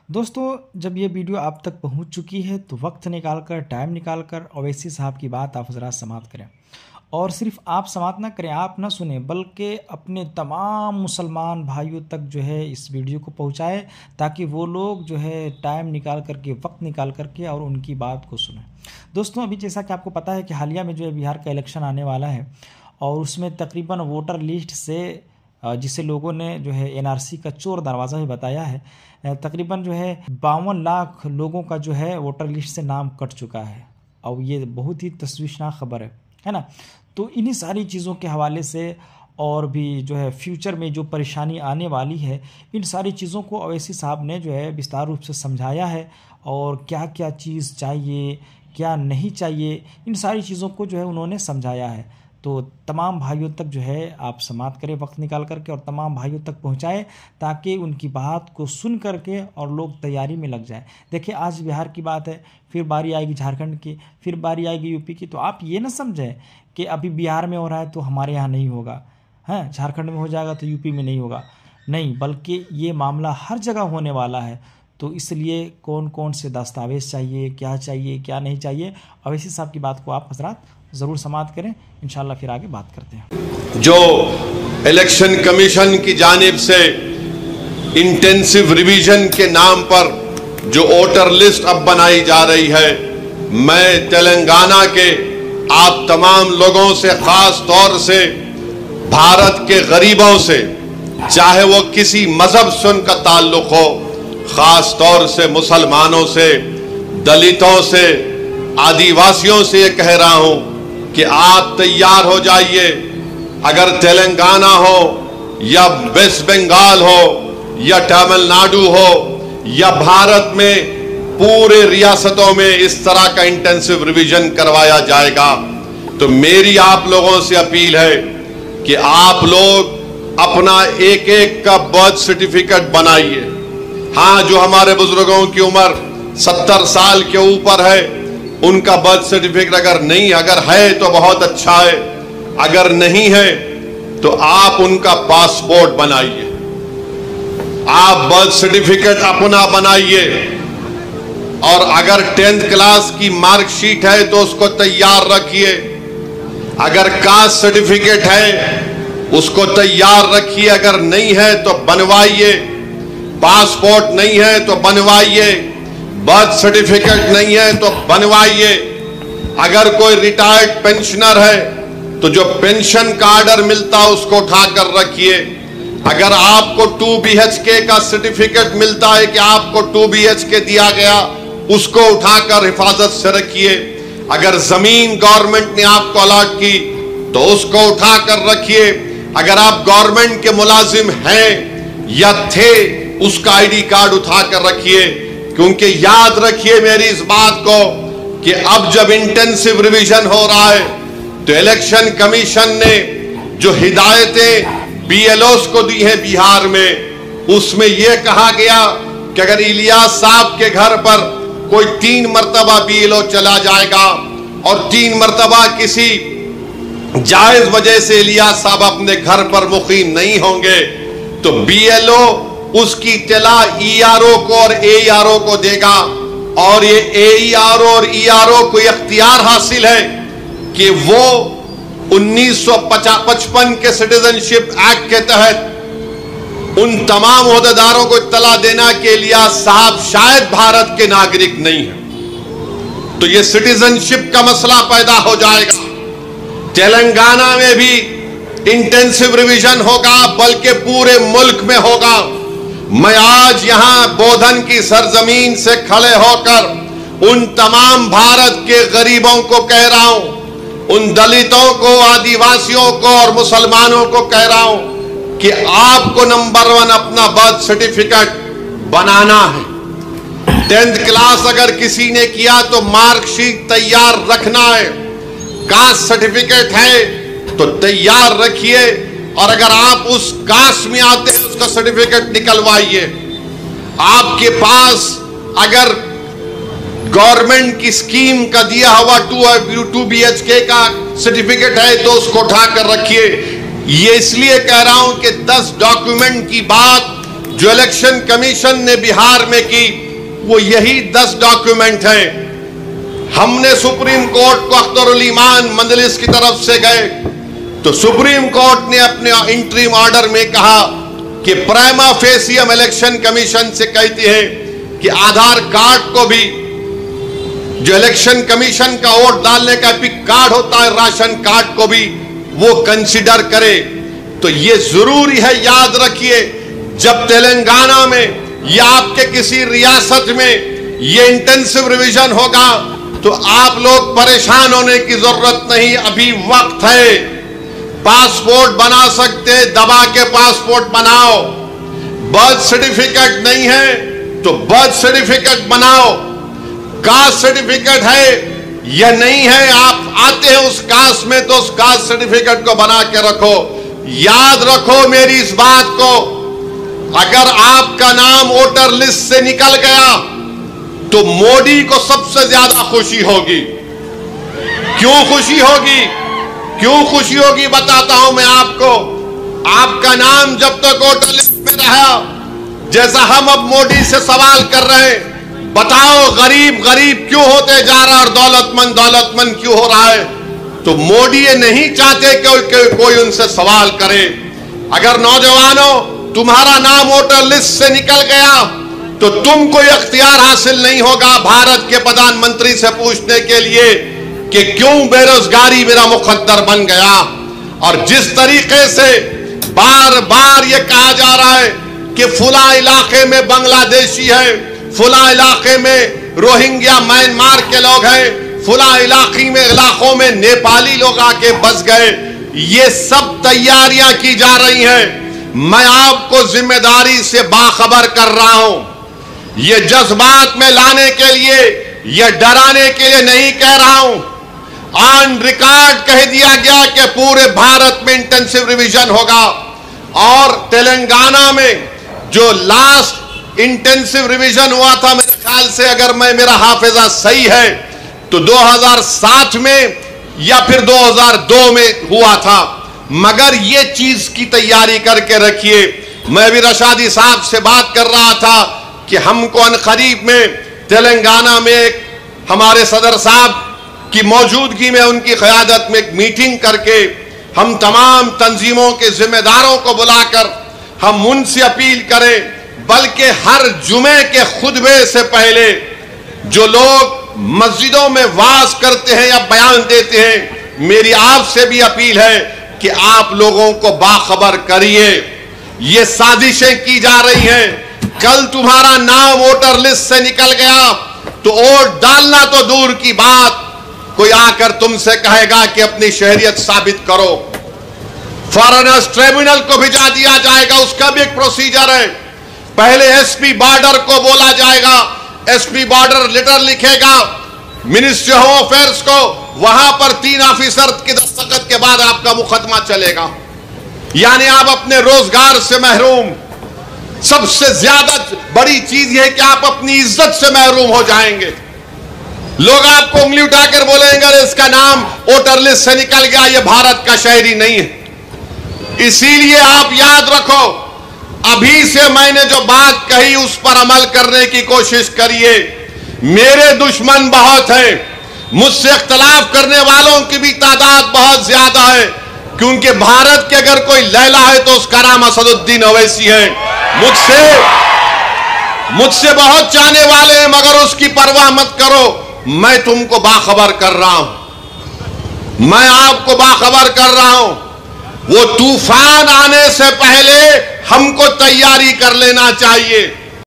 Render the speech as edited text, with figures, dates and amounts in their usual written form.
दोस्तों, जब ये वीडियो आप तक पहुंच चुकी है तो वक्त निकाल कर, टाइम निकाल कर ओवैसी साहब की बात आप हजरात समाप्त करें। और सिर्फ आप समाप्त ना करें, आप ना सुने, बल्कि अपने तमाम मुसलमान भाइयों तक जो है इस वीडियो को पहुंचाएं, ताकि वो लोग जो है टाइम निकाल करके, वक्त निकाल करके और उनकी बात को सुनें। दोस्तों, अभी जैसा कि आपको पता है कि हालिया में जो है बिहार का इलेक्शन आने वाला है और उसमें तकरीबन वोटर लिस्ट से, जिसे लोगों ने जो है एनआरसी का चोर दरवाज़ा भी बताया है, तकरीबन जो है 52 लाख लोगों का जो है वोटर लिस्ट से नाम कट चुका है। और ये बहुत ही तशवीशनाक खबर है ना। तो इन्हीं सारी चीज़ों के हवाले से और भी जो है फ्यूचर में जो परेशानी आने वाली है, इन सारी चीज़ों को ओवैसी साहब ने जो है विस्तार रूप से समझाया है। और क्या क्या चीज़ चाहिए, क्या नहीं चाहिए, इन सारी चीज़ों को जो है उन्होंने समझाया है। तो तमाम भाइयों तक जो है आप समाप्त करें वक्त निकाल करके और तमाम भाइयों तक पहुंचाएं, ताकि उनकी बात को सुन करके और लोग तैयारी में लग जाएं। देखिए, आज बिहार की बात है, फिर बारी आएगी झारखंड की, फिर बारी आएगी यूपी की। तो आप ये ना समझें कि अभी बिहार में हो रहा है तो हमारे यहाँ नहीं होगा, हैं झारखंड में हो जाएगा तो यूपी में नहीं होगा, नहीं, बल्कि ये मामला हर जगह होने वाला है। तो इसलिए कौन कौन से दस्तावेज चाहिए, क्या नहीं चाहिए, ओवैसी साहब की बात को आप हजरात ज़रूर समाप्त करें। इंशाल्लाह फिर आगे बात करते हैं। जो इलेक्शन कमीशन की जानिब से इंटेंसिव रिवीजन के नाम पर जो वोटर लिस्ट अब बनाई जा रही है, मैं तेलंगाना के आप तमाम लोगों से, खास तौर से भारत के गरीबों से, चाहे वो किसी मजहब से उनका ताल्लुक हो, खास तौर से मुसलमानों से, दलितों से, आदिवासियों से ये कह रहा हूं कि आप तैयार हो जाइए। अगर तेलंगाना हो या वेस्ट बंगाल हो या तमिलनाडु हो या भारत में पूरे रियासतों में इस तरह का इंटेंसिव रिवीजन करवाया जाएगा, तो मेरी आप लोगों से अपील है कि आप लोग अपना एक एक का बर्थ सर्टिफिकेट बनाइए। हाँ, जो हमारे बुजुर्गों की उम्र 70 साल के ऊपर है, उनका बर्थ सर्टिफिकेट अगर है तो बहुत अच्छा है, अगर नहीं है तो आप उनका पासपोर्ट बनाइए, आप बर्थ सर्टिफिकेट अपना बनाइए। और अगर 10th क्लास की मार्कशीट है तो उसको तैयार रखिए, अगर कास्ट सर्टिफिकेट है उसको तैयार रखिए, अगर नहीं है तो बनवाइए, पासपोर्ट नहीं है तो बनवाइए, बर्थ सर्टिफिकेट नहीं है तो बनवाइए। अगर कोई रिटायर्ड पेंशनर है तो जो पेंशन का ऑर्डर मिलता है उसको उठाकर रखिए। अगर आपको 2 BHK का सर्टिफिकेट मिलता है कि आपको 2 BHK दिया गया, उसको उठाकर हिफाजत से रखिए। अगर जमीन गवर्नमेंट ने आपको अलॉट की तो उसको उठाकर रखिए। अगर आप गवर्नमेंट के मुलाजिम हैं या थे, उसका ID कार्ड उठाकर रखिए। क्योंकि याद रखिए मेरी इस बात को कि अब जब इंटेंसिव रिवीजन हो रहा है तो इलेक्शन कमीशन ने जो हिदायतें BLOs को दी है बिहार में, उसमें यह कहा गया कि अगर इलियास साहब के घर पर कोई 3 मर्तबा BLO चला जाएगा और 3 मर्तबा किसी जायज वजह से इलियास साहब अपने घर पर मुकीम नहीं होंगे, तो BLO उसकी इत्तला ERO को और AERO को देगा। और ये AERO और ERO को इख्तियार हासिल है कि वो 1955 के सिटीजनशिप एक्ट के तहत उन तमाम ओहदेदारों को इत्तला देना के लिए साहब शायद भारत के नागरिक नहीं है, तो ये सिटीजनशिप का मसला पैदा हो जाएगा। तेलंगाना में भी इंटेंसिव रिवीजन होगा, बल्कि पूरे मुल्क में होगा। मैं आज यहां बोधन की सरजमीन से खड़े होकर उन तमाम भारत के गरीबों को कह रहा हूं, उन दलितों को, आदिवासियों को और मुसलमानों को कह रहा हूं कि आपको नंबर 1 अपना बर्थ सर्टिफिकेट बनाना है। 10th क्लास अगर किसी ने किया तो मार्कशीट तैयार रखना है, कास्ट सर्टिफिकेट है तो तैयार रखिए। और अगर आप उस कास्ट में आते हैं उसका सर्टिफिकेट निकलवाइए। आपके पास अगर गवर्नमेंट की स्कीम का दिया हुआ 2 BHK का सर्टिफिकेट है तो उसको उठाकर रखिए। ये इसलिए कह रहा हूं कि 10 डॉक्यूमेंट की बात जो इलेक्शन कमीशन ने बिहार में की वो यही 10 डॉक्यूमेंट हैं। हमने सुप्रीम कोर्ट को अख्तरुल ईमान मजलिस की तरफ से गए तो सुप्रीम कोर्ट ने अपने इंटरिम ऑर्डर में कहा कि प्राइमा फेसी हम इलेक्शन कमीशन से कहते हैं कि आधार कार्ड को भी, जो इलेक्शन कमीशन का वोट डालने का एपिक कार्ड होता है, राशन कार्ड को भी वो कंसिडर करे। तो ये जरूरी है, याद रखिए, जब तेलंगाना में या आपके किसी रियासत में ये इंटेंसिव रिवीजन होगा तो आप लोग परेशान होने की जरूरत नहीं, अभी वक्त है। पासपोर्ट बना सकते, दबा के पासपोर्ट बनाओ। बर्थ सर्टिफिकेट नहीं है तो बर्थ सर्टिफिकेट बनाओ। कास्ट सर्टिफिकेट है या नहीं है, आप आते हैं उस कास्ट में तो उस कास्ट सर्टिफिकेट को बना के रखो। याद रखो मेरी इस बात को, अगर आपका नाम वोटर लिस्ट से निकल गया तो मोदी को सबसे ज्यादा खुशी होगी। क्यों खुशी होगी? क्यों खुशी होगी बताता हूं मैं आपको। आपका नाम जब तक वोटर लिस्ट में रहा, जैसा हम अब मोदी से सवाल कर रहे हैं, बताओ गरीब गरीब क्यों होते जा रहा और दौलतमंद क्यों हो रहा है, तो मोदी ये नहीं चाहते कि कोई उनसे सवाल करे। अगर नौजवानों तुम्हारा नाम वोटर लिस्ट से निकल गया तो तुम कोई अख्तियार हासिल नहीं होगा भारत के प्रधानमंत्री से पूछने के लिए कि क्यों बेरोजगारी मेरा मुकद्दर बन गया। और जिस तरीके से बार बार ये कहा जा रहा है कि फुला इलाके में बांग्लादेशी है, फुला इलाके में रोहिंग्या म्यांमार के लोग हैं, फुला इलाकों में नेपाली लोग आके बस गए, ये सब तैयारियां की जा रही हैं। मैं आपको जिम्मेदारी से बाखबर कर रहा हूं। ये जज्बात में लाने के लिए, ये डराने के लिए नहीं कह रहा हूं। ऑन रिकॉर्ड कह दिया गया कि पूरे भारत में इंटेंसिव रिवीजन होगा। और तेलंगाना में जो लास्ट इंटेंसिव रिवीजन हुआ था, मेरे ख्याल से अगर मेरा हाफिजा सही है तो 2007 में या फिर 2002 में हुआ था। मगर ये चीज की तैयारी करके रखिए। मैं भी रशादी साहब से बात कर रहा था कि हमको अनकरीब में तेलंगाना में एक हमारे सदर साहब की मौजूदगी में, उनकी क़यादत में एक मीटिंग करके हम तमाम तंजीमों के जिम्मेदारों को बुलाकर हम उनसे अपील करें, बल्कि हर जुमे के खुतबे से पहले जो लोग मस्जिदों में वाज करते हैं या बयान देते हैं, मेरी आपसे भी अपील है कि आप लोगों को बाखबर करिए। ये साजिशें की जा रही हैं। कल तुम्हारा नाम वोटर लिस्ट से निकल गया तो वोट डालना तो दूर की बात, कोई आकर तुमसे कहेगा कि अपनी शहरियत साबित करो। फॉरेनर्स ट्रिब्यूनल को भिजा दिया जाएगा, उसका भी एक प्रोसीजर है। पहले एसपी बॉर्डर को बोला जाएगा, एसपी बॉर्डर लेटर लिखेगा मिनिस्ट्री ऑफ होम अफेयर्स को, वहां पर 3 ऑफिसर के दस्तखत के बाद आपका मुकदमा चलेगा। यानी आप अपने रोजगार से महरूम। सबसे ज्यादा बड़ी चीज यह है कि आप अपनी इज्जत से महरूम हो जाएंगे। लोग आपको उंगली उठाकर बोलेंगे अरे इसका नाम वोटर लिस्ट से निकल गया, यह भारत का शहरी नहीं है। इसीलिए आप याद रखो, अभी से मैंने जो बात कही उस पर अमल करने की कोशिश करिए। मेरे दुश्मन बहुत हैं, मुझसे इख्तलाफ करने वालों की भी तादाद बहुत ज्यादा है, क्योंकि भारत के अगर कोई लैला है तो उसका नाम असदुद्दीन ओवैसी है। मुझसे बहुत चाहने वाले हैं, मगर उसकी परवाह मत करो। मैं तुमको बाखबर कर रहा हूं, मैं आपको बाखबर कर रहा हूं। वो तूफान आने से पहले हमको तैयारी कर लेना चाहिए।